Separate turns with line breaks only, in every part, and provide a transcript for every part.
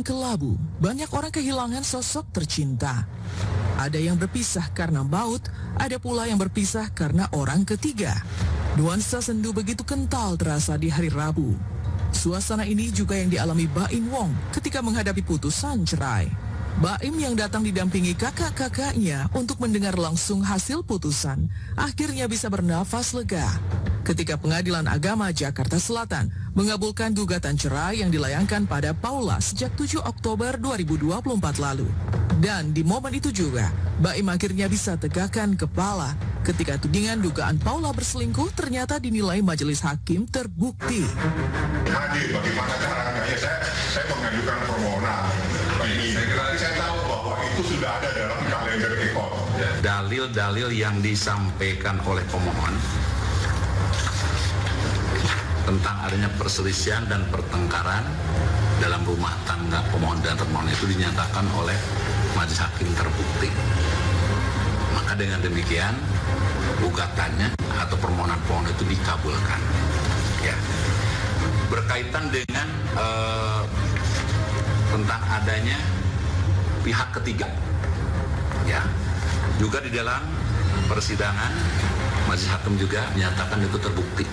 Kelabu, banyak orang kehilangan sosok tercinta. Ada yang berpisah karena maut, ada pula yang berpisah karena orang ketiga. Nuansa sendu begitu kental terasa di hari Rabu. Suasana ini juga yang dialami Baim Wong ketika menghadapi putusan cerai. Baim yang datang didampingi kakak-kakaknya untuk mendengar langsung hasil putusan, akhirnya bisa bernafas lega ketika Pengadilan Agama Jakarta Selatan mengabulkan gugatan cerai yang dilayangkan pada Paula sejak 7 Oktober 2024 lalu. Dan di momen itu juga, Baim akhirnya bisa tegakkan kepala ketika tudingan dugaan Paula berselingkuh ternyata dinilai majelis hakim terbukti.
Hadir, bagaimana caranya? Saya mengajukan permohonan. Saya tahu bahwa itu sudah ada dalam kalender ekor.
Dalil-dalil yang disampaikan oleh pemohon tentang adanya perselisihan dan pertengkaran dalam rumah tangga pemohon dan termohon itu dinyatakan oleh majelis hakim terbukti. Maka dengan demikian gugatannya atau permohonan pemohon itu dikabulkan. Ya. Berkaitan dengan tentang adanya pihak ketiga, ya, juga di dalam persidangan majelis hakim juga menyatakan itu terbukti.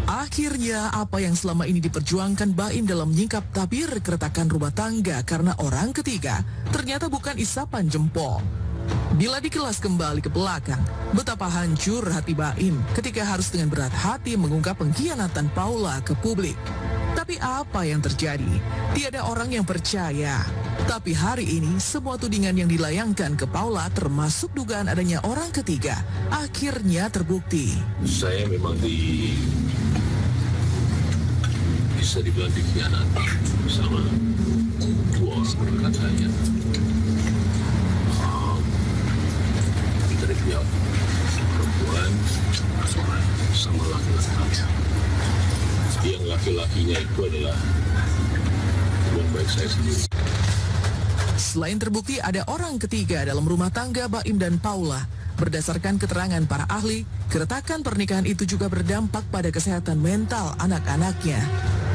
Akhirnya apa yang selama ini diperjuangkan Baim dalam menyingkap tabir keretakan rumah tangga karena orang ketiga ternyata bukan isapan jempol. Bila dikilas kembali ke belakang, betapa hancur hati Baim ketika harus dengan berat hati mengungkap pengkhianatan Paula ke publik. Tapi apa yang terjadi? Tiada orang yang percaya. Tapi hari ini semua tudingan yang dilayangkan ke Paula termasuk dugaan adanya orang ketiga akhirnya terbukti.
Saya memang bisa dibilang dikhianati sama dua orang rekan saya. Dari pihak perempuan sama laki-laki. Yang laki-lakinya itu adalah teman baik saya sendiri.
Selain terbukti ada orang ketiga dalam rumah tangga Baim dan Paula, berdasarkan keterangan para ahli, keretakan pernikahan itu juga berdampak pada kesehatan mental anak-anaknya.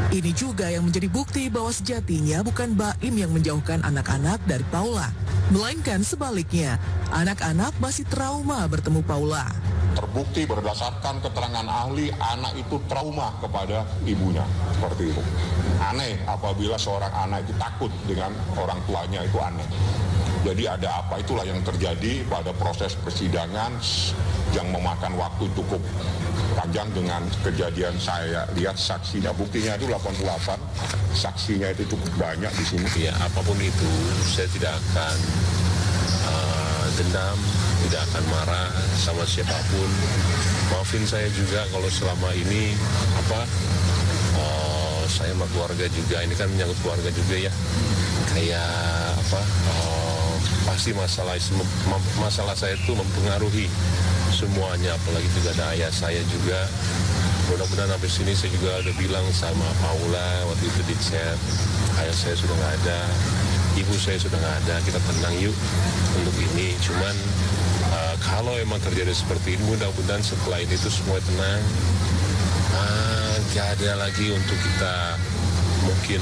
Ini juga yang menjadi bukti bahwa sejatinya bukan Baim yang menjauhkan anak-anak dari Paula, melainkan sebaliknya, anak-anak masih trauma bertemu Paula.
Terbukti berdasarkan keterangan ahli, anak itu trauma kepada ibunya, seperti itu. Aneh apabila seorang anak itu takut dengan orang tuanya, itu aneh. Jadi ada apa, itulah yang terjadi pada proses persidangan yang memakan waktu cukup panjang dengan kejadian saya lihat saksinya, buktinya itu 88, saksinya itu cukup banyak di sini.
Ya, apapun itu, saya tidak akan dendam, tidak akan marah sama siapapun. Maafin saya juga kalau selama ini saya sama keluarga juga, ini kan menyangkut keluarga juga ya. Kayak pasti masalah saya itu mempengaruhi semuanya, apalagi juga ada ayah saya juga. Mudah-mudahan habis ini saya juga udah bilang sama Paula waktu itu di chat, ayah saya sudah nggak ada, ibu saya sudah nggak ada, kita tenang yuk untuk ini. Cuman kalau emang terjadi seperti ini, mudah-mudahan setelah ini itu semua tenang, gak ada lagi untuk kita mungkin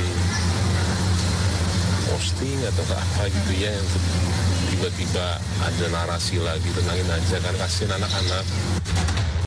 posting atau apa gitu ya, untuk tiba-tiba ada narasi lagi. Tenangin aja kan, kasihin anak-anak.